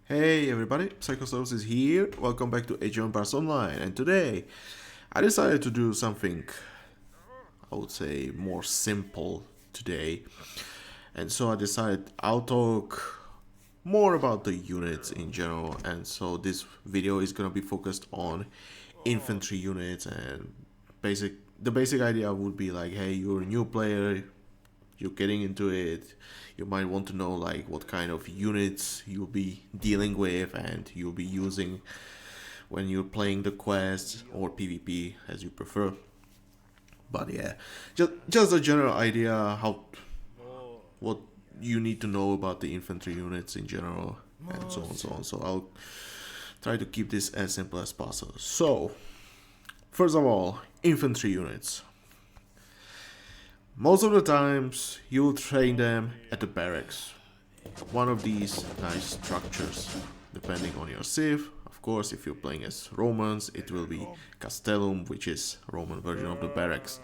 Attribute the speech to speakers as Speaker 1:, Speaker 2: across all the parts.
Speaker 1: Hey everybody, Psychosaurus is here. Welcome back to Age of Empires Online. And today, I decided to do something, I would say, more simple today. And so I decided I'll talk more about the units in general. And so this video is gonna be focused on infantry units and the basic idea would be like, hey, you're a new player, you're getting into it, you might want to know like what kind of units you'll be dealing with and you'll be using when you're playing the quest or PvP as you prefer. But yeah, just a general idea how what you need to know about the infantry units in general and so on so on. So I'll try to keep this as simple as possible. So first of all, infantry units. Most of the times, you'll train them at the barracks. One of these nice structures, depending on your civ. Of course, if you're playing as Romans, it will be Castellum, which is Roman version of the barracks.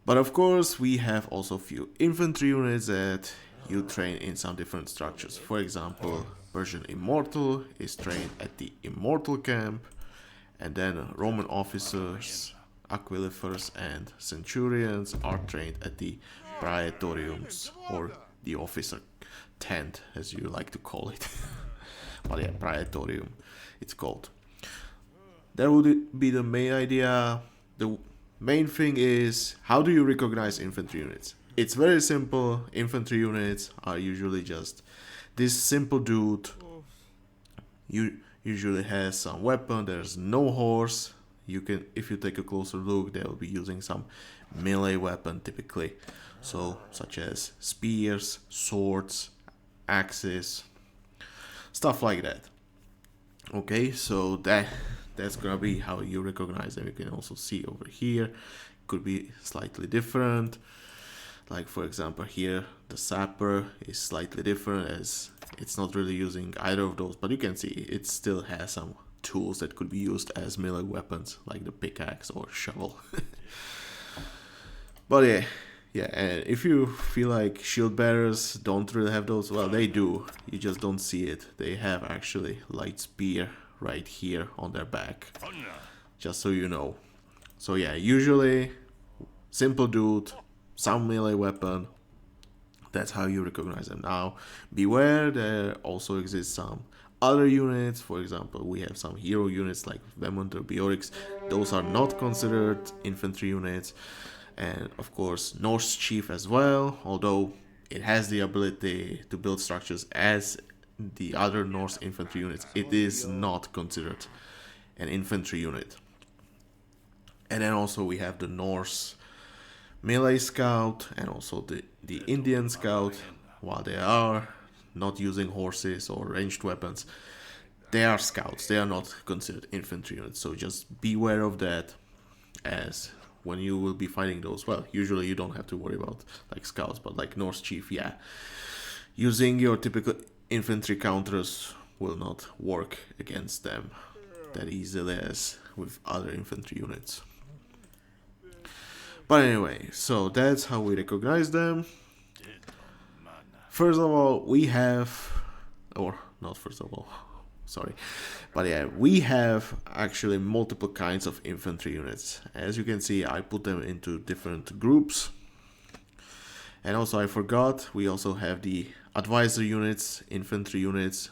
Speaker 1: But of course, we have also few infantry units that you train in some different structures. For example, Persian Immortal is trained at the Immortal camp, and then Roman officers, Aquilifers and Centurions are trained at the Praetoriums, or the officer tent as you like to call it. But yeah, Praetorium it's called. That would be the main idea. The main thing is, how do you recognize infantry units? It's very simple. Infantry units are usually just this simple dude. You usually has some weapon, there's no horse. You can, if you take a closer look, they'll be using some melee weapon typically, so such as spears, swords, axes, stuff like that. Okay, so that's gonna be how you recognize them. You can also see over here, could be slightly different. Like for example here, the sapper is slightly different as it's not really using either of those, but you can see it still has some tools that could be used as melee weapons, like the pickaxe or shovel. But yeah, and if you feel like shield bearers don't really have those, well, they do. You just don't see it. They have actually light spear right here on their back, just so you know. So yeah, usually simple dude, some melee weapon. That's how you recognize them. Now, beware, there also exists some other units. For example, we have some hero units like Vemonter, Biorix. Those are not considered infantry units. And of course, Norse Chief as well, although it has the ability to build structures as the other Norse infantry units, it is not considered an infantry unit. And then also we have the Norse melee scout and also the Indian scout. While they are not using horses or ranged weapons, they are scouts. They are not considered infantry units. So just beware of that, as when you will be fighting those, well, usually you don't have to worry about like scouts, but like Norse Chief, yeah, using your typical infantry counters will not work against them that easily as with other infantry units. But anyway, so that's how we recognize them. First of all, we have, or not first of all, sorry, but yeah, we have actually multiple kinds of infantry units. As you can see, I put them into different groups. And also I forgot, we also have the advisor units, infantry units.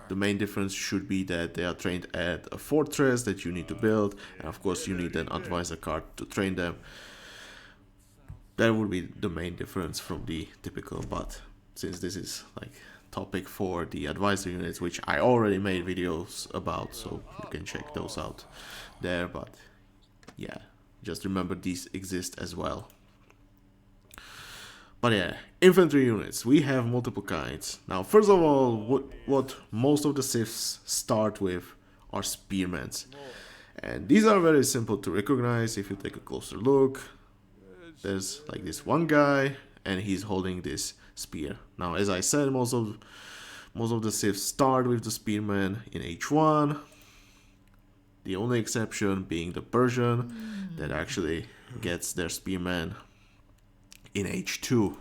Speaker 1: The main difference should be that they are trained at a fortress that you need to build, and of course you need an advisor card to train them. That would be the main difference from the typical, but since this is like topic for the advisor units, which I already made videos about, so you can check those out there, but yeah, just remember these exist as well. But yeah, infantry units, we have multiple kinds. Now, first of all, what most of the civs start with are spearmen. And these are very simple to recognize if you take a closer look. There's like this one guy, and he's holding this spear. Now, as I said, most of the civs start with the spearman in H1. The only exception being the Persian that actually gets their spearman in H2.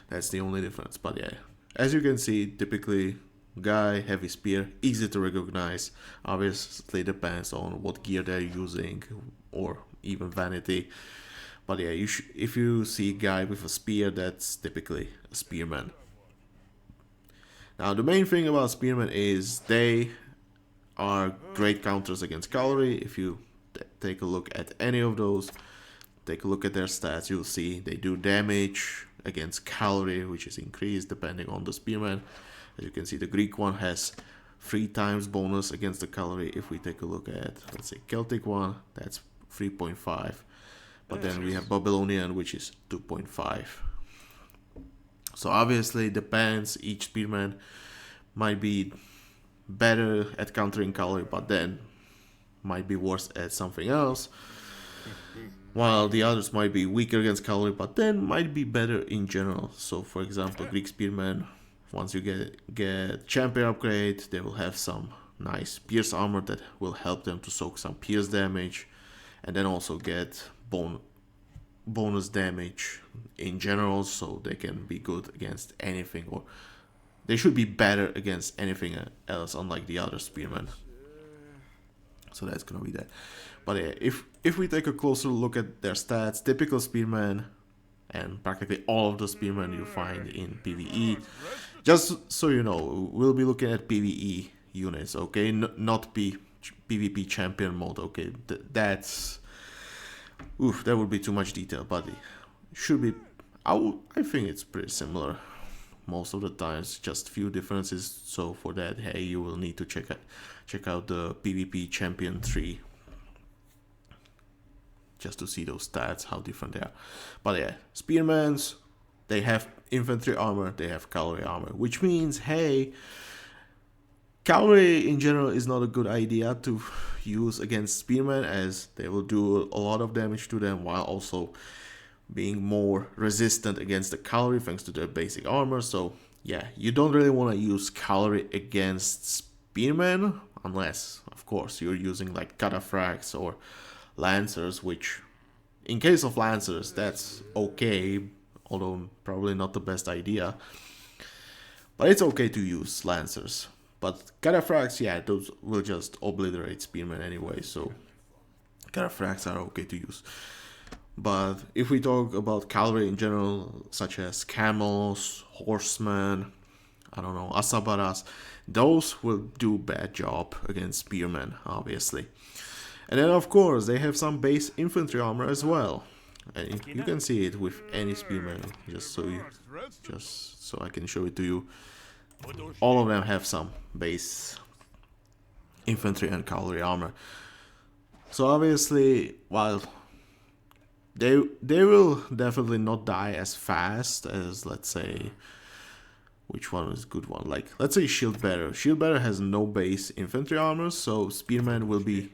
Speaker 1: That's the only difference. But yeah, as you can see, typically guy, heavy spear, easy to recognize. Obviously depends on what gear they're using or even vanity. But yeah, if you see a guy with a spear, that's typically a spearman. Now the main thing about spearmen is they are great counters against cavalry. If you take a look at any of those, take a look at their stats, you'll see they do damage against cavalry, which is increased depending on the spearman. As you can see, the Greek one has 3 times bonus against the cavalry. If we take a look at, let's say, Celtic one, that's 3.5. But then we have Babylonian, which is 2.5. So obviously it depends. Each spearman might be better at countering cavalry, but then might be worse at something else. While the others might be weaker against cavalry, but then might be better in general. So for example, Greek spearmen, once you get champion upgrade, they will have some nice pierce armor that will help them to soak some pierce damage, and then also get bonus damage in general, so they can be good against anything, or they should be better against anything else, unlike the other spearmen. So that's gonna be that. But yeah, if we take a closer look at their stats, typical spearmen, and practically all of the spearmen you find in PvE, just so you know, we'll be looking at PvE units, okay? Not PvP champion mode, okay? That's... Oof, that would be too much detail, but it should be... I think it's pretty similar most of the times, just few differences. So for that, hey, you will need to check out the PvP champion 3 just to see those stats, how different they are. But yeah, spearmans, they have infantry armor, they have cavalry armor, which means, hey, cavalry in general is not a good idea to use against spearmen, as they will do a lot of damage to them while also being more resistant against the cavalry thanks to their basic armor. So yeah, you don't really want to use cavalry against spearmen unless, of course, you're using like cataphracts or lancers, which in case of lancers that's okay, although probably not the best idea, but it's okay to use lancers. But cataphracts, yeah, those will just obliterate spearmen anyway, so cataphracts are okay to use. But if we talk about cavalry in general, such as camels, horsemen, I don't know, asabaras, those will do bad job against spearmen, obviously. And then of course they have some base infantry armor as well. And you can see it with any spearman, just so I can show it to you. All of them have some base infantry and cavalry armor. So obviously, while they will definitely not die as fast as, let's say, which one is a good one? Like, let's say Shield Bearer. Shield Bearer has no base infantry armor, so spearman will be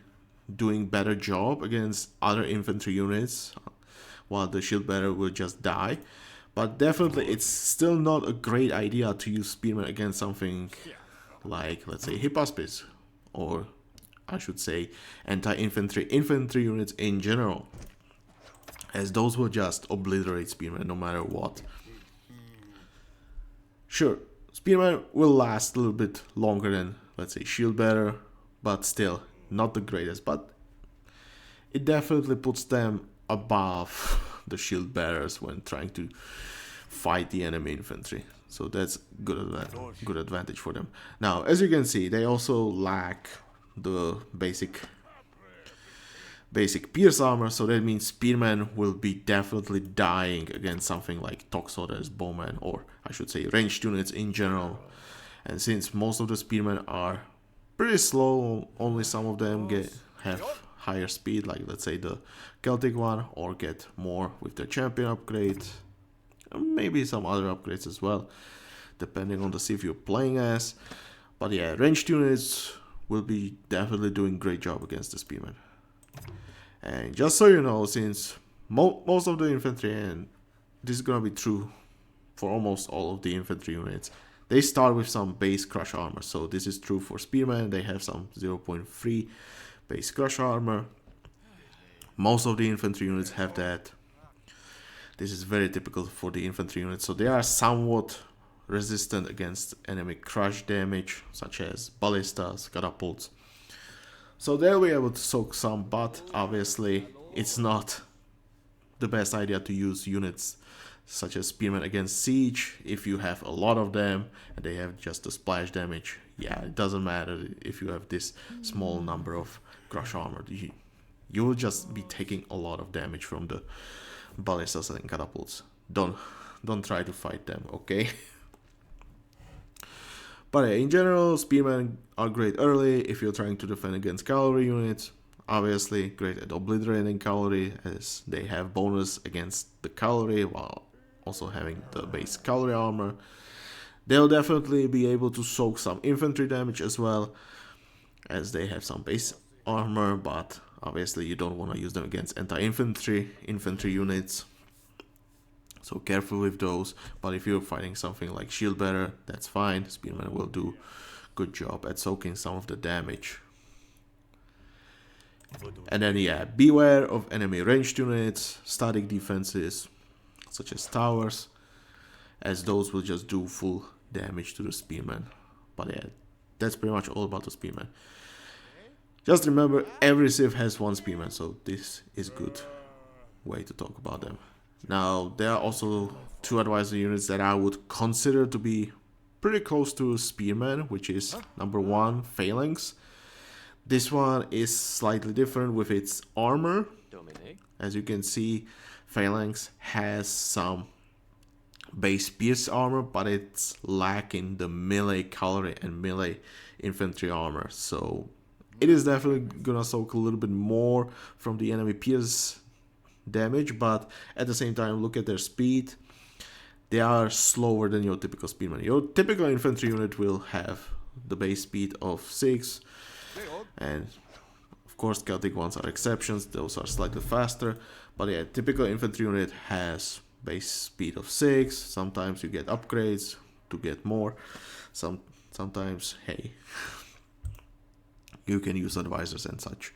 Speaker 1: doing better job against other infantry units, while the Shield Bearer will just die. But definitely it's still not a great idea to use spearmen against something like, let's say, Hippospis, or I should say infantry units in general, as those will just obliterate spearmen no matter what. Sure, spearmen will last a little bit longer than, let's say, Shield Bearer, but still not the greatest. But it definitely puts them above the Shield Bearers when trying to fight the enemy infantry. So that's good advantage for them. Now, as you can see, they also lack the basic pierce armor, so that means spearmen will be definitely dying against something like Toxotes, bowmen, or I should say ranged units in general. And since most of the spearmen are pretty slow, only some of them have higher speed, like let's say the Celtic one, or get more with their champion upgrade, maybe some other upgrades as well, depending on the civ you're playing as. But yeah, ranged units will be definitely doing great job against the spearmen. And just so you know, since most of the infantry, and this is gonna be true for almost all of the infantry units, they start with some base crush armor. So this is true for spearmen, they have some 0.3 base crush armor. Most of the infantry units have that. This is very typical for the infantry units, so they are somewhat resistant against enemy crush damage, such as ballistas, catapults. So they'll be able to soak some, but obviously it's not the best idea to use units such as spearmen against siege if you have a lot of them and they have just a splash damage. Yeah, it doesn't matter if you have this small number of crush armor. You will just be taking a lot of damage from the ballistas and catapults. Don't try to fight them, okay? But yeah, in general, spearmen are great early if you're trying to defend against cavalry units. Obviously, great at obliterating cavalry as they have bonus against the cavalry while also having the base cavalry armor. They'll definitely be able to soak some infantry damage as well as they have some base armor, but obviously you don't want to use them against anti-infantry units. So careful with those, but if you're fighting something like shield bearer, that's fine. Spearmen will do good job at soaking some of the damage. And then yeah, beware of enemy ranged units, static defenses, such as towers, as those will just do full damage to the spearmen. But yeah, that's pretty much all about the spearmen. Just remember, every civ has one spearman, so this is good way to talk about them. Now, there are also two advisor units that I would consider to be pretty close to spearmen, which is number 1, phalanx. This one is slightly different with its armor. As you can see, phalanx has some base pierce armor, but it's lacking the melee cavalry and melee infantry armor. So it is definitely gonna soak a little bit more from the enemy pierce damage, but at the same time, look at their speed. They are slower than your typical spearman. Your typical infantry unit will have the base speed of 6, and of course Celtic ones are exceptions, those are slightly faster, but yeah, typical infantry unit has base speed of 6. Sometimes you get upgrades to get more, sometimes hey, you can use advisors and such.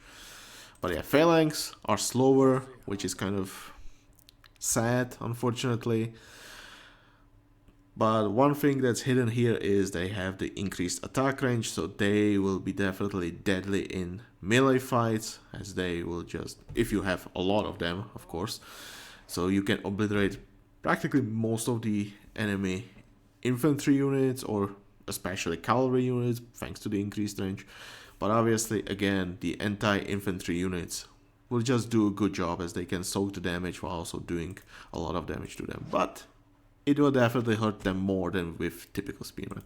Speaker 1: But yeah, phalanx are slower, which is kind of sad, unfortunately. But one thing that's hidden here is they have the increased attack range, so they will be definitely deadly in melee fights, as they will just, if you have a lot of them, of course, so you can obliterate practically most of the enemy infantry units, or especially cavalry units, thanks to the increased range. But obviously, again, the anti-infantry units will just do a good job, as they can soak the damage while also doing a lot of damage to them. But it will definitely hurt them more than with typical spearmen.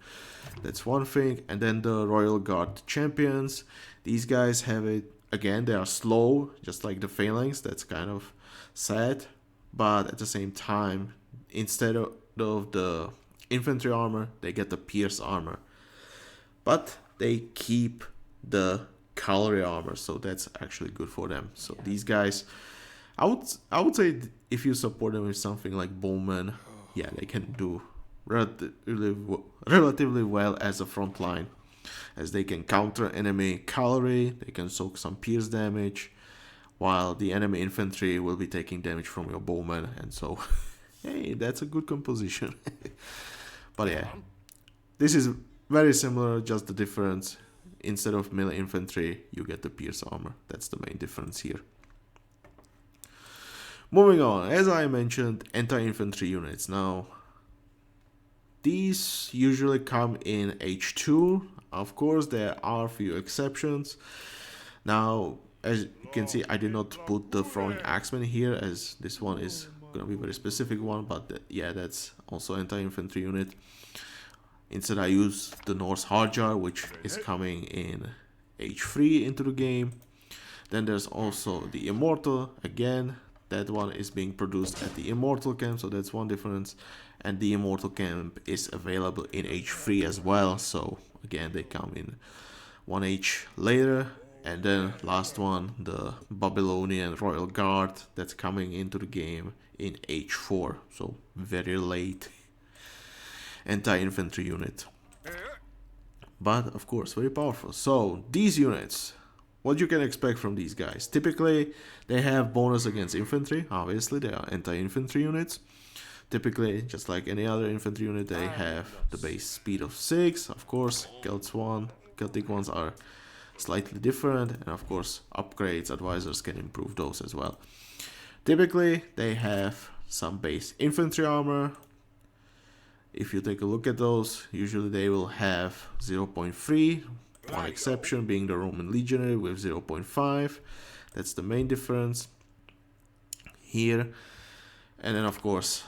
Speaker 1: That's one thing. And then the Royal Guard champions. These guys have it, again, they are slow, just like the phalanx. That's kind of sad. But at the same time, instead of the infantry armor, they get the pierce armor. But they keep the cavalry armor, so that's actually good for them. So these guys, I would say if you support them with something like bowmen, yeah, they can do relatively well as a front line, as they can counter enemy cavalry, they can soak some pierce damage, while the enemy infantry will be taking damage from your bowmen, and so hey, that's a good composition. But yeah, this is very similar, just the difference, instead of melee infantry, you get the pierce armor. That's the main difference here. Moving on, as I mentioned, anti-infantry units. Now, these usually come in H2. Of course, there are a few exceptions. Now, as you can see, I did not put the Throwing Axeman here, as this one is going to be a very specific one, but yeah, that's also anti-infantry unit. Instead, I use the Norse Hardjar, which is coming in H3 into the game. Then there's also the Immortal. Again, that one is being produced at the Immortal camp, so that's one difference. And the Immortal camp is available in H3 as well, so again, they come in 1H later. And then last one, the Babylonian Royal Guard, that's coming into the game in H4, so very late anti-infantry unit, but of course very powerful. So these units, what you can expect from these guys, typically they have bonus against infantry. Obviously they are anti-infantry units, Typically, just like any other infantry unit, they have the base speed of 6. Of course, Celtic ones are slightly different, and of course, upgrades, advisors can improve those as well. Typically, they have some base infantry armor. If you take a look at those, usually they will have 0.3, one exception being the Roman Legionary with 0.5. That's the main difference here. And then of course,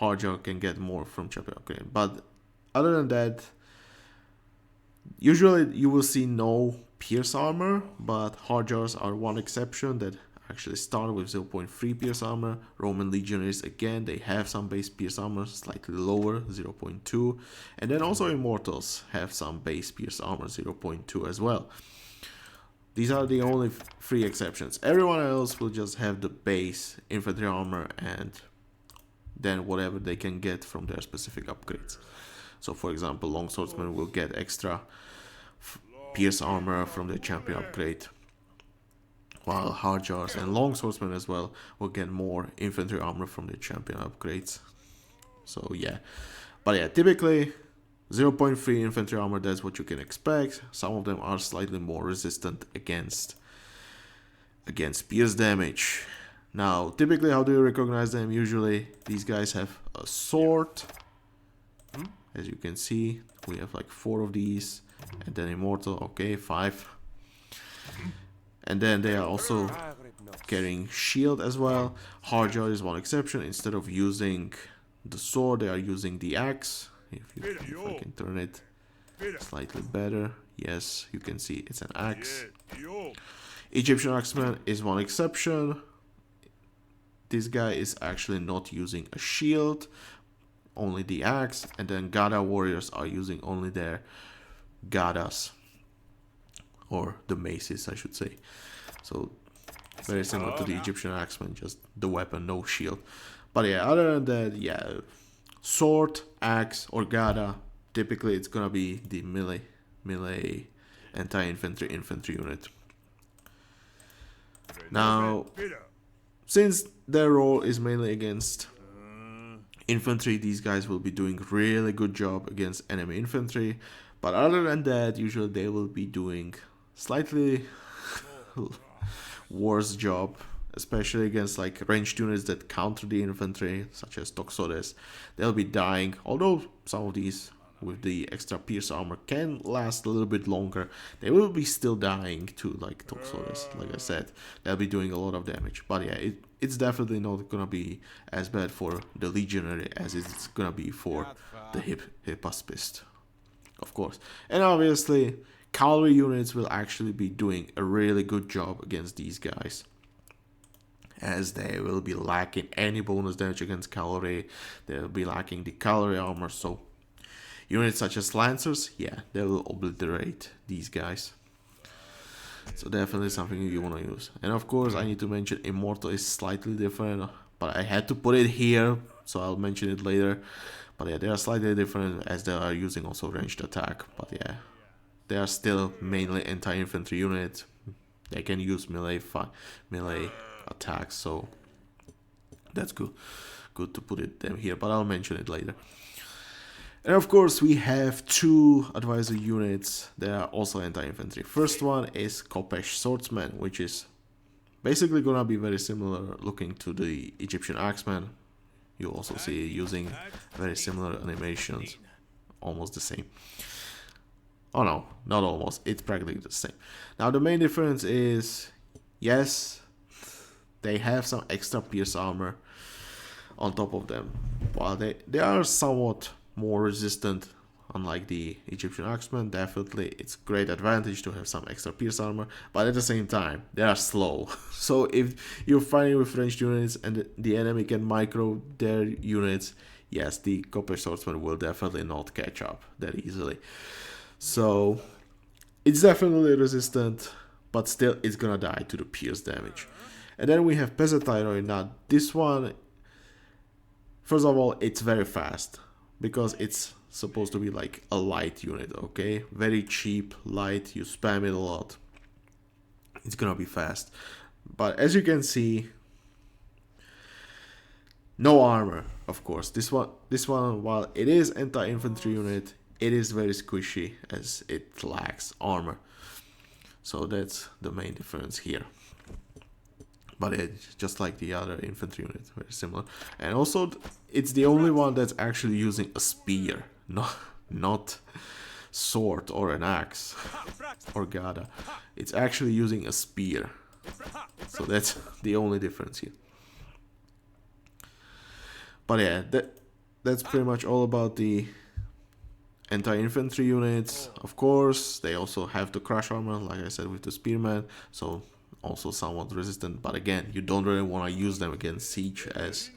Speaker 1: Hardjar can get more from champion upgrade. But other than that, usually you will see no pierce armor, but Hardjars are one exception that actually start with 0.3 pierce armor. Roman Legionaries, again, they have some base pierce armor, slightly lower, 0.2. And then also Immortals have some base pierce armor, 0.2 as well. These are the only 3 exceptions. Everyone else will just have the base infantry armor and then whatever they can get from their specific upgrades. So for example, Longswordsmen will get extra pierce armor from the champion upgrade, while Hardjars and Longswordsmen as well will get more infantry armor from the champion upgrades. So yeah, but yeah, typically 0.3 infantry armor, that's what you can expect. Some of them are slightly more resistant against pierce damage. Now, typically, how do you recognize them? Usually, these guys have a sword. As you can see, we have like 4 of these, and then Immortal, okay, 5. And then they are also carrying shield as well. Hardjar is one exception. Instead of using the sword, they are using the axe. If I can turn it slightly better, yes, you can see it's an axe. Egyptian Axeman is one exception. This guy is actually not using a shield, only the axe, and then Gada warriors are using only their Gadas, or the maces, I should say. So very similar to the Egyptian Axeman, just the weapon, no shield. But yeah, other than that, yeah, sword, axe, or Gada, typically it's gonna be the melee anti-infantry unit. Now, since their role is mainly against infantry, these guys will be doing really good job against enemy infantry. But other than that, usually they will be doing slightly worse job, especially against like ranged units that counter the infantry, such as Toxodes. They'll be dying, although some of these with the extra pierce armor can last a little bit longer. They will be still dying to like Toxodes, like I said. They'll be doing a lot of damage. But yeah, it's definitely not gonna be as bad for the Legionary as it's gonna be for the Hippaspist, of course. And obviously, cavalry units will actually be doing a really good job against these guys, as they will be lacking any bonus damage against cavalry. They'll be lacking the cavalry armor, so units such as Lancers, yeah, they will obliterate these guys. So definitely something you want to use. And of course, I need to mention Immortal is slightly different, but I had to put it here, so I'll mention it later. But yeah, they are slightly different as they are using also ranged attack. But yeah, they are still mainly anti-infantry units. They can use melee attacks, so that's good to put them here, but I'll mention it later. And of course, we have 2 advisor units that are also anti-infantry. First one is Kopesh Swordsman, which is basically gonna be very similar looking to the Egyptian Axeman. You also see using very similar animations, almost the same. Oh no, not almost, it's practically the same. Now the main difference is, yes, they have some extra pierce armor on top of them, while they are somewhat more resistant, unlike the Egyptian Axeman. Definitely it's great advantage to have some extra pierce armor, but at the same time they are slow. So if you're fighting with ranged units and the enemy can micro their units, yes, the Kopesh Swordsman will definitely not catch up that easily. So it's definitely resistant, but still it's gonna die to the pierce damage. And then we have Pesathyroid. Now this one, first of all, it's very fast, because it's supposed to be like a light unit, okay? Very cheap, light, you spam it a lot. It's gonna be fast. But as you can see, No armor, of course. This one, while it is anti-infantry unit, it is very squishy as it lacks armor. So that's the main difference here. But it's just like the other infantry unit, very similar. And also, it's the only one that's actually using a spear, not sword or an axe or gada. It's actually using a spear. So that's the only difference here. But yeah, that's pretty much all about the anti-infantry units. Of course, they also have the crush armor, like I said, with the spearman, so also somewhat resistant. But again, you don't really want to use them against siege, as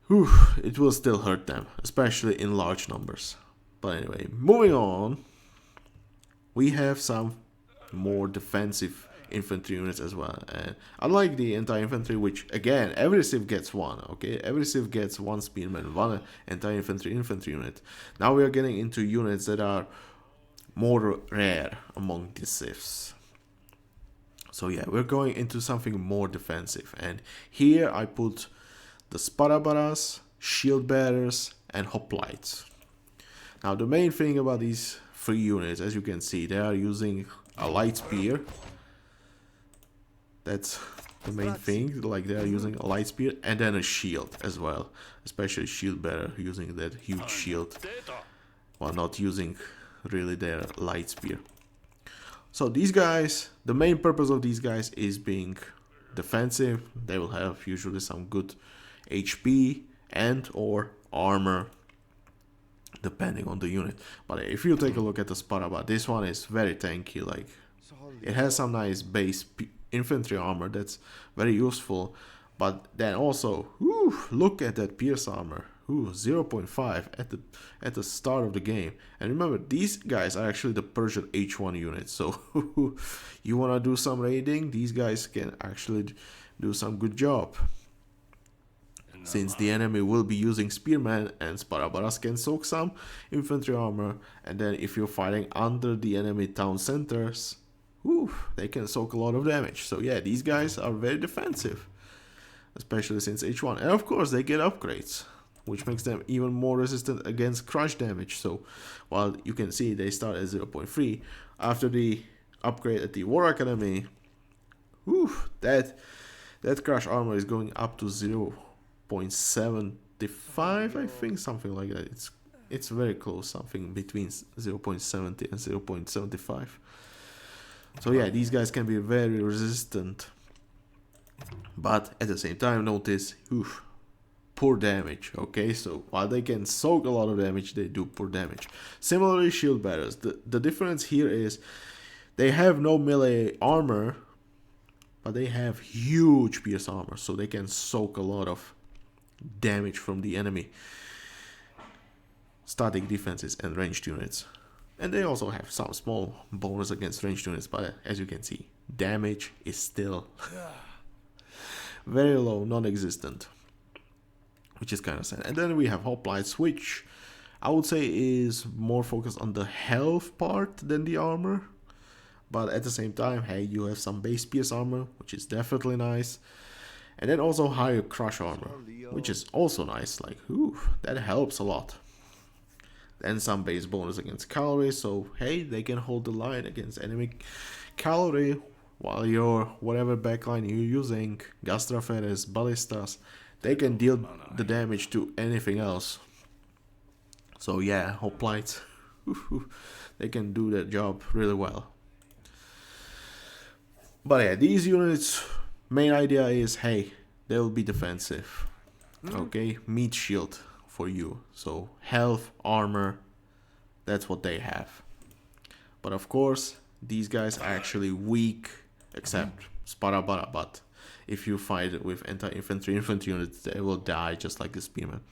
Speaker 1: it will still hurt them, especially in large numbers. But anyway, moving on, we have some more defensive infantry units as well. And unlike the anti-infantry, which again, every civ gets one, okay? Every civ gets one spearman, one anti-infantry infantry unit. Now we are getting into units that are more rare among these civs. So yeah, we're going into something more defensive. And here I put the Sparabaras, shield bearers, and hoplites. Now the main thing about these three units, as you can see, they are using a light spear. That's the main thing, like they are using a light spear and then a shield as well, especially shield bearer using that huge shield while not using really their light spear. So these guys, the main purpose of these guys is being defensive. They will have usually some good HP and or armor depending on the unit. But if you take a look at the Sparaba, this one is very tanky. Like, it has some nice base infantry armor that's very useful, but then also, look at that pierce armor, 0.5 at the start of the game. And remember, these guys are actually the Persian H1 units, so you want to do some raiding, these guys can actually do some good job. Since the enemy will be using spearmen, and Sparabaras can soak some infantry armor, and then if you're fighting under the enemy town centers, they can soak a lot of damage. So yeah, these guys are very defensive, especially since H1. And of course, they get upgrades, which makes them even more resistant against crush damage. So while you can see they start at 0.3, after the upgrade at the War Academy, that crush armor is going up to 0.75, I think, something like that. It's very close, something between 0.70 and 0.75. So yeah, these guys can be very resistant, but at the same time, notice, poor damage, okay? So while they can soak a lot of damage, they do poor damage. Similarly, shield bearers. The difference here is they have no melee armor, but they have huge pierce armor, so they can soak a lot of damage from the enemy static defenses and ranged units. And they also have some small bonus against ranged units, but as you can see, damage is still very low, non-existent, which is kind of sad. And then we have hoplites, which I would say is more focused on the health part than the armor. But at the same time, hey, you have some base pierce armor, which is definitely nice. And then also higher crush armor, which is also nice. Like, that helps a lot. And some base bonus against cavalry, so hey, they can hold the line against enemy cavalry, while your whatever backline you're using, Gastraferes, Ballistas, they can deal the damage to anything else. So yeah, hoplites, they can do their job really well. But yeah, these units, main idea is, hey, they'll be defensive. Okay, meat shield for you. So health, armor, that's what they have. But of course, these guys are actually weak, except Sparabara. But if you fight with anti-infantry units, they will die just like the spearmen.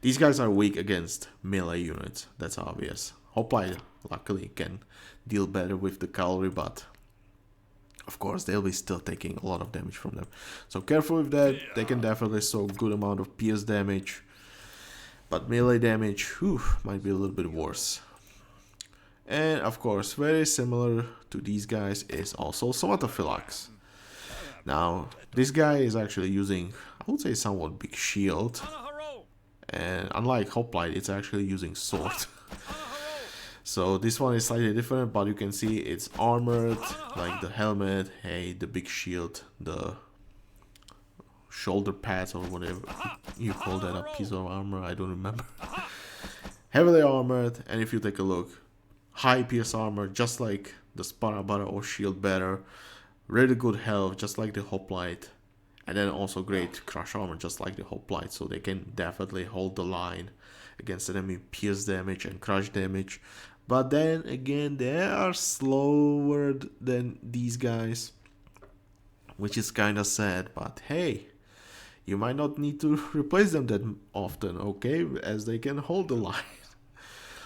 Speaker 1: These guys are weak against melee units, that's obvious. Hoplite, luckily, can deal better with the cavalry, but of course, they'll be still taking a lot of damage from them. So careful with that. They can definitely soak good amount of pierce damage, but melee damage, might be a little bit worse. And of course, very similar to these guys is also Somatophylax. Now, this guy is actually using would say, somewhat big shield. And unlike Hoplite, it's actually using sword. So this one is slightly different, but you can see it's armored, like the helmet, hey, the big shield, the shoulder pads or whatever you call that, a piece of armor, I don't remember. Heavily armored, and if you take a look, high pierce armor, just like the Sparabara or shield bearer, really good health, just like the Hoplite, and then also great crush armor, just like the Hoplite, so they can definitely hold the line against enemy pierce damage and crush damage. But then again, they are slower than these guys, which is kind of sad, but hey, you might not need to replace them that often, okay, as they can hold the line.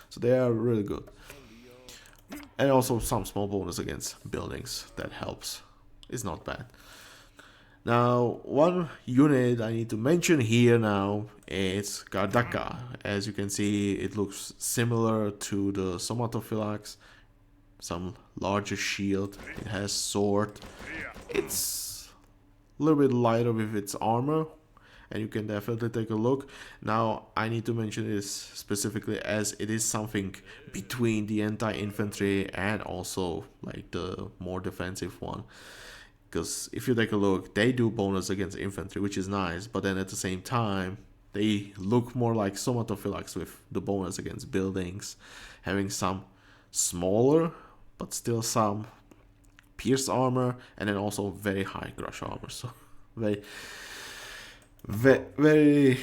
Speaker 1: So they are really good. And also some small bonus against buildings, that helps. It's not bad. Now, one unit I need to mention here now is Gardaka. As you can see, it looks similar to the Somatophylax. Some larger shield. It has sword. It's a little bit lighter with its armor, and you can definitely take a look. Now, I need to mention this specifically as it is something between the anti-infantry and also like the more defensive one. Because if you take a look, they do bonus against infantry, which is nice, but then at the same time, they look more like Somatophylax with the bonus against buildings, having some smaller, but still some pierce armor, and then also very high crush armor. So very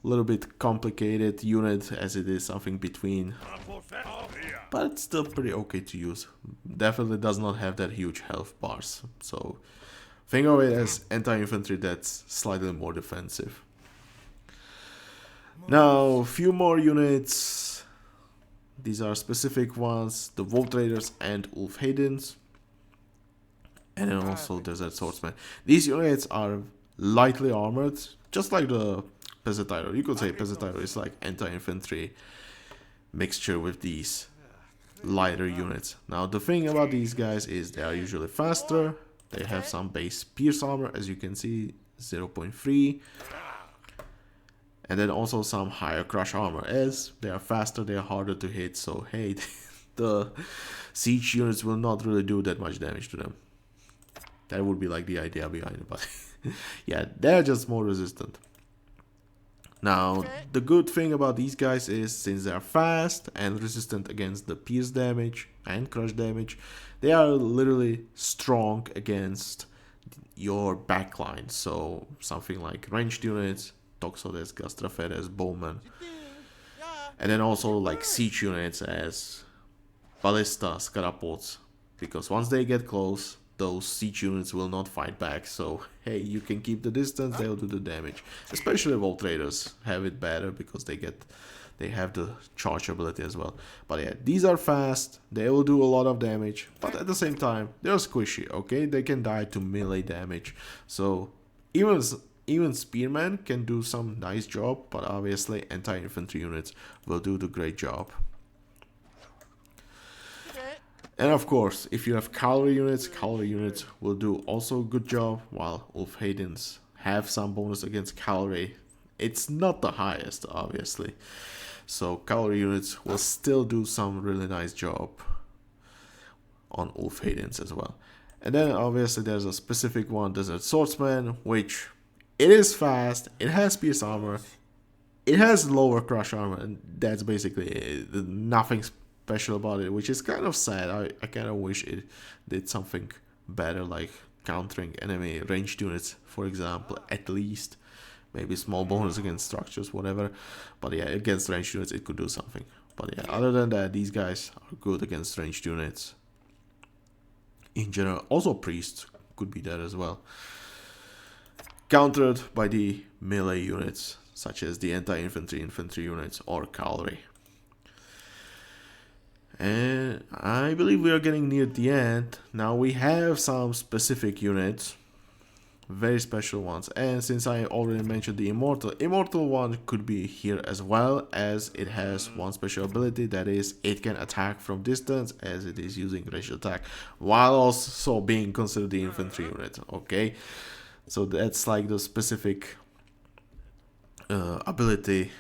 Speaker 1: little bit complicated unit, as it is something between, but it's still pretty okay to use. Definitely does not have that huge health bars, so think of it as anti-infantry that's slightly more defensive. Now, a few more units. These are specific ones, the Wolf Raiders and Ulf Haydens, and then also Desert Swordsman. These units are lightly armored, just like the Peasantiro. You could say Peasantiro is like anti-infantry mixture with these lighter units. Now, the thing about these guys is they are usually faster. They have some base pierce armor, as you can see, 0.3. And then also some higher crush armor. As they are faster, they are harder to hit. So, hey, the siege units will not really do that much damage to them. That would be like the idea behind it, but yeah, they're just more resistant. Now, the good thing about these guys is, since they are fast and resistant against the pierce damage and crush damage, they are literally strong against your backline. So, something like ranged units, Toxodes, Gastrafedes, Bowman, and then also like siege units as Ballista, Scarapods, because once they get close, those siege units will not fight back, so hey, you can keep the distance, they'll do the damage. Especially Wolf Raiders have it better because they have the charge ability as well. But yeah, these are fast, they will do a lot of damage, but at the same time, they're squishy, okay? They can die to melee damage, so even spearmen can do some nice job, but obviously anti-infantry units will do the great job. And of course, if you have cavalry units will do also a good job, while Ulf Haydens have some bonus against cavalry. It's not the highest, obviously. So cavalry units will still do some really nice job on Ulf Haydens as well. And then obviously there's a specific one, Desert Swordsman, which it is fast, it has pierce armor, it has lower crush armor, and that's basically it. Nothing special about it, which is kind of sad. I kind of wish it did something better, like countering enemy ranged units, for example, at least. Maybe small bonus against structures, whatever. But yeah, against ranged units it could do something. But yeah, other than that, these guys are good against ranged units. In general, also priests could be there as well. Countered by the melee units, such as the anti-infantry, infantry units, or cavalry. And I believe we are getting near the end. Now we have some specific units, very special ones, and since I already mentioned the immortal one could be here as well, as it has one special ability, that is it can attack from distance, as it is using ranged attack, while also being considered the infantry unit. Okay, So that's like the specific ability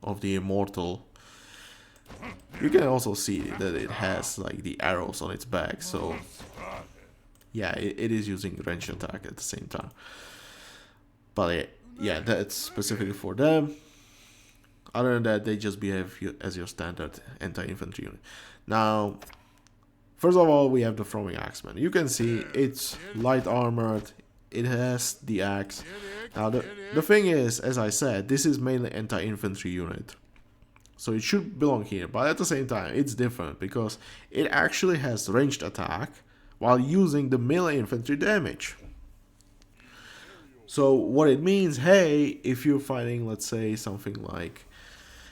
Speaker 1: of the immortal. You can also see that it has like the arrows on its back, so yeah, it is using ranged attack at the same time. But yeah, that's specifically for them. Other than that, they just behave as your standard anti-infantry unit. Now, first of all, we have the throwing axeman. You can see it's light armored. It has the axe. Now, the thing is, as I said, this is mainly anti-infantry unit. So it should belong here. But at the same time, it's different because it actually has ranged attack while using the melee infantry damage. So what it means, hey, if you're fighting, let's say, something like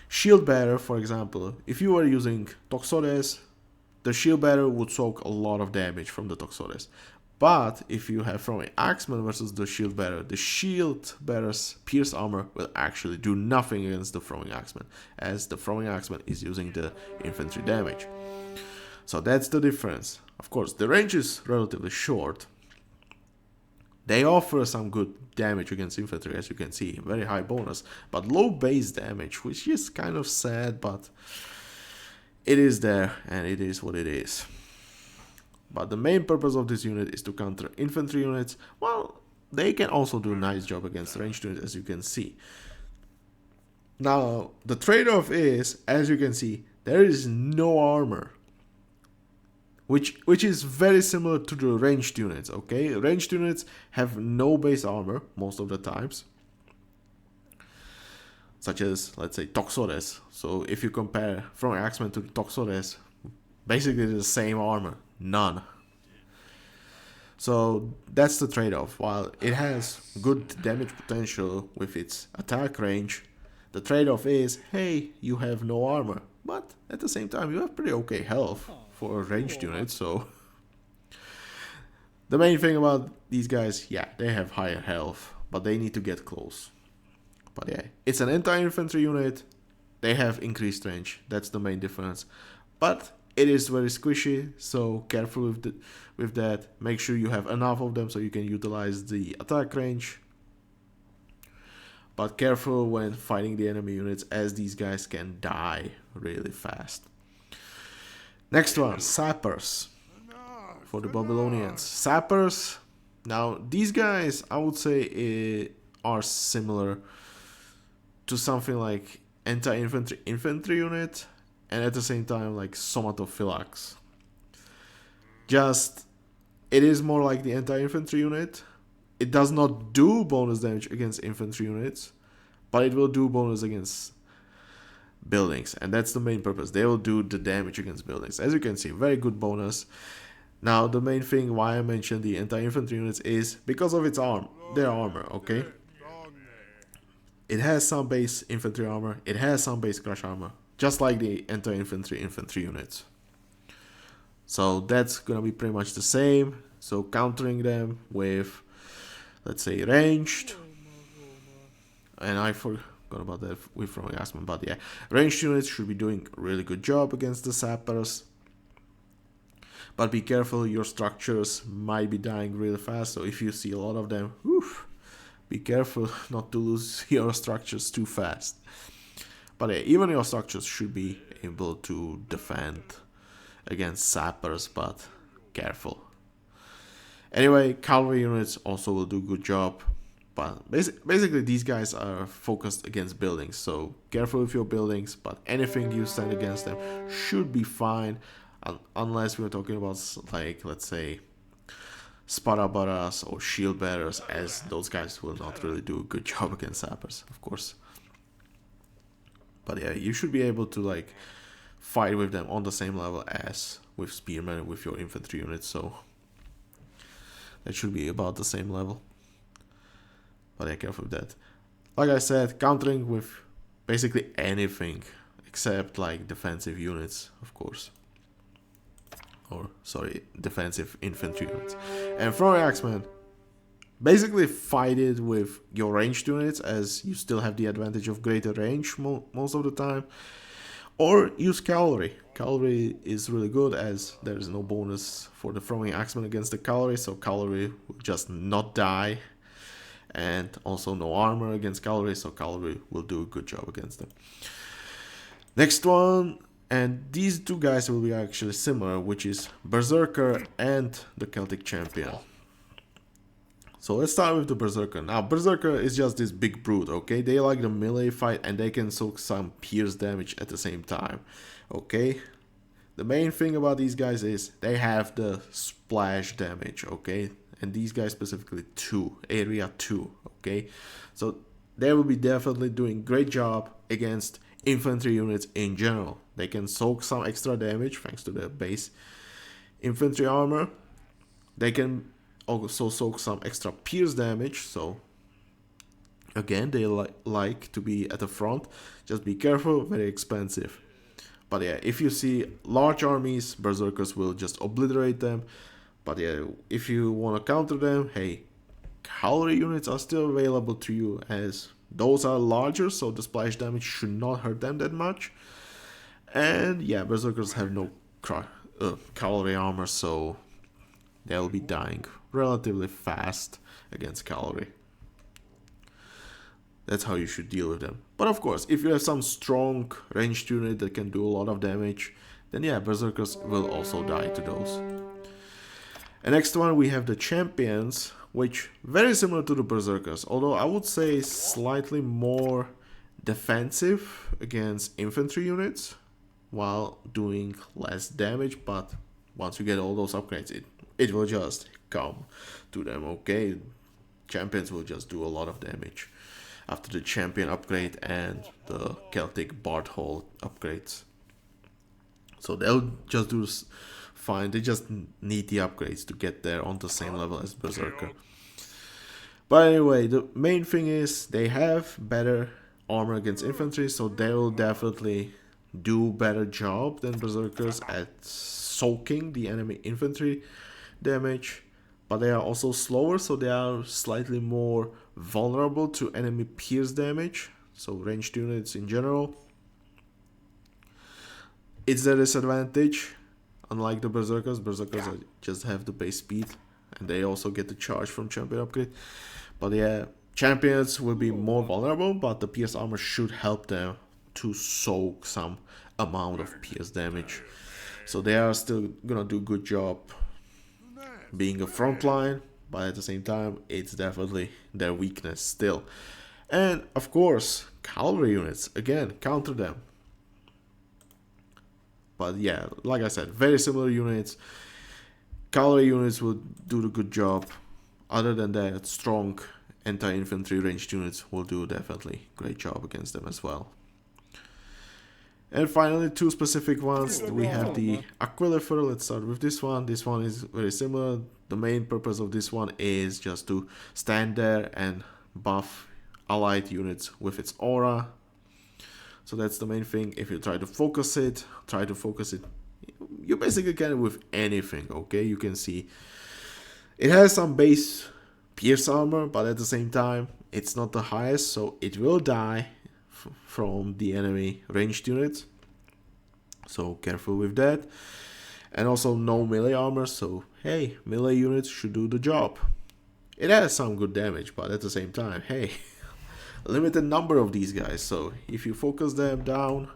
Speaker 1: shield bearer, for example, if you were using Toxotes, the shield bearer would soak a lot of damage from the Toxotes. But if you have throwing axeman versus the shield bearer's pierce armor will actually do nothing against the throwing axeman, as the throwing axeman is using the infantry damage. So that's the difference. Of course, the range is relatively short. They offer some good damage against infantry, as you can see, very high bonus, but low base damage, which is kind of sad, but it is there, and it is what it is. But the main purpose of this unit is to counter infantry units. Well, they can also do a nice job against ranged units, as you can see. Now, the trade-off is, as you can see, there is no armor. Which is very similar to the ranged units, okay? Ranged units have no base armor most of the times. Such as, let's say, Toxotes. So if you compare from Axeman to Toxotes, basically the same armor. None. So that's the trade-off. While it has good damage potential with its attack range, the trade-off is, hey, you have no armor. But at the same time, you have pretty okay health for a ranged unit, so... The main thing about these guys, yeah, they have higher health, but they need to get close. But yeah, it's an anti-infantry unit, they have increased range, that's the main difference. But it is very squishy, so careful with that. Make sure you have enough of them so you can utilize the attack range. But careful when fighting the enemy units, as these guys can die really fast. Next one, sappers. For the Babylonians. Sappers, now these guys, I would say, are similar to something like anti-infantry infantry unit, and at the same time like somatophylax. Just, it is more like the anti-infantry unit. It does not do bonus damage against infantry units, but it will do bonus against buildings, and that's the main purpose. They will do the damage against buildings. As you can see, very good bonus. Now, the main thing why I mentioned the anti-infantry units is because of their armor, okay? It has some base infantry armor, it has some base crush armor, just like the anti-infantry infantry units. So that's gonna be pretty much the same. So countering them with, let's say, ranged, and I forgot about that with throwing axeman, but yeah, ranged units should be doing a really good job against the sappers. But be careful, your structures might be dying really fast, so if you see a lot of them, be careful not to lose your structures too fast. But yeah, even your structures should be able to defend against sappers, but careful. Anyway, cavalry units also will do a good job, but basically these guys are focused against buildings, so careful with your buildings, but anything you stand against them should be fine, unless we're talking about, like, let's say, Sparabaras or shield bearers, as those guys will not really do a good job against sappers, of course. But yeah, you should be able to like fight with them on the same level as with spearmen with your infantry units, so that should be about the same level. But yeah, careful with that. Like I said, countering with basically anything except like defensive units, of course. Or, sorry, defensive infantry units. And throwing axemen, basically fight it with your ranged units, as you still have the advantage of greater range most of the time. Or use cavalry. Cavalry is really good, as there is no bonus for the throwing axemen against the cavalry, so cavalry will just not die. and also no armor against cavalry, so cavalry will do a good job against them. Next one, and these two guys will be actually similar, which is Berserker and the Celtic Champion. So let's start with the Berserker. Now, Berserker is just this big brute, okay? They like the melee fight and they can soak some pierce damage at the same time, okay? The main thing about these guys is they have the splash damage, okay? And these guys specifically area 2, okay? So they will be definitely doing great job against infantry units in general. They can soak some extra damage thanks to their base infantry armor. They can also soak some extra pierce damage, so again, they like to be at the front. Just be careful, very expensive. But yeah, if you see large armies, Berserkers will just obliterate them. But yeah, if you want to counter them, hey, cavalry units are still available to you, as those are larger, so the splash damage should not hurt them that much. And yeah, Berserkers have no cavalry armor, so they'll be dying relatively fast against cavalry. That's how you should deal with them. But of course, if you have some strong ranged unit that can do a lot of damage, then yeah, Berserkers will also die to those. And next one we have the Champions, which very similar to the Berserkers, although I would say slightly more defensive against infantry units while doing less damage. But once you get all those upgrades, it will just come to them, okay? Champions will just do a lot of damage after the champion upgrade and the Celtic Bard Hall upgrades. So they'll just do fine. They just need the upgrades to get there on the same level as Berserker. But anyway, the main thing is they have better armor against infantry, so they will definitely do better job than Berserkers at soaking the enemy infantry damage. But they are also slower, so they are slightly more vulnerable to enemy pierce damage, so ranged units in general. It's their disadvantage, unlike the Berserkers. Berserkers just have the base speed, and they also get the charge from champion upgrade. But yeah, champions will be more vulnerable, but the pierce armor should help them to soak some amount of pierce damage. So they are still gonna do a good job being a front line, but at the same time, it's definitely their weakness still. And of course, cavalry units, again, counter them. But yeah, like I said, very similar units. Cavalry units will do the good job. Other than that, strong anti-infantry ranged units will do definitely great job against them as well. And finally, two specific ones. We have the Aquilifer. Let's start with this one. This one is very similar. The main purpose of this one is just to stand there and buff allied units with its aura. So that's the main thing. If you try to focus it, you basically can with anything, okay? You can see it has some base pierce armor, but at the same time, it's not the highest, so it will die from the enemy ranged units, so careful with that. And also no melee armor, so hey, melee units should do the job. It has some good damage, but at the same time, hey, a limited number of these guys, so if you focus them down,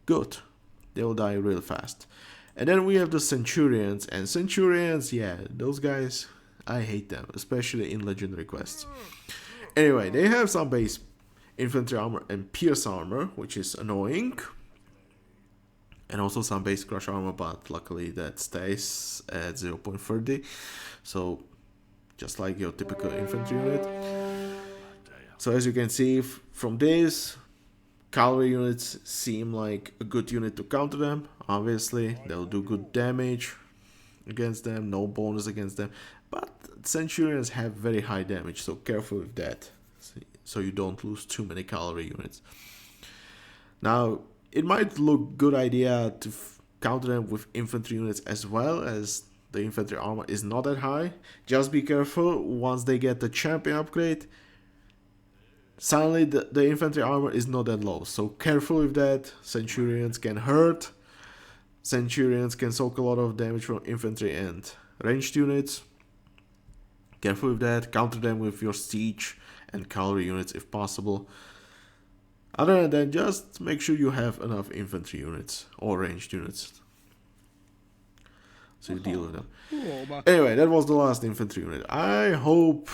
Speaker 1: good, they will die real fast. And then we have the Centurions, and Centurions, yeah, those guys, I hate them, especially in Legendary quests. Anyway, they have some base infantry armor and pierce armor, which is annoying, and also some base crush armor, but luckily that stays at 0.30, so just like your typical infantry unit. So as you can see from this, cavalry units seem like a good unit to counter them. Obviously, they'll do good damage against them, no bonus against them, but Centurions have very high damage, so careful with that, so you don't lose too many cavalry units. Now, it might look good idea to counter them with infantry units as well, as the infantry armor is not that high. Just be careful, once they get the champion upgrade, suddenly the infantry armor is not that low, so careful with that. Centurions can hurt, Centurions can soak a lot of damage from infantry and ranged units. Careful with that. Counter them with your siege and cavalry units if possible. Other than that, just make sure you have enough infantry units or ranged units. So you deal with them. Anyway, that was the last infantry unit. I hope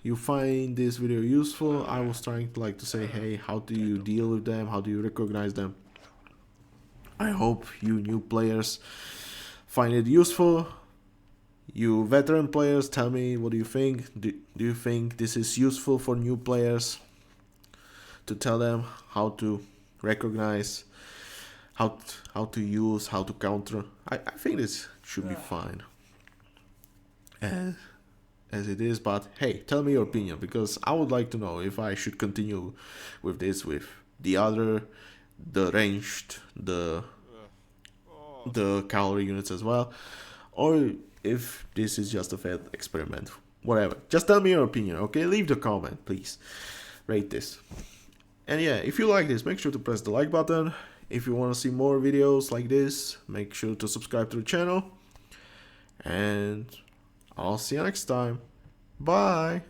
Speaker 1: you find this video useful. I was trying to say, hey, how do you deal with them? How do you recognize them? I hope you new players find it useful. You veteran players, tell me what do you think. Do you think this is useful for new players? To tell them how to recognize, how to use, how to counter. I think this should be fine as it is, but hey, tell me your opinion, because I would like to know if I should continue with this with the ranged, the cavalry units as well, or if this is just a failed experiment. Whatever, just tell me your opinion, okay? Leave the comment, please. Rate this. And yeah, if you like this, make sure to press the like button. If you want to see more videos like this, make sure to subscribe to the channel. And I'll see you next time. Bye!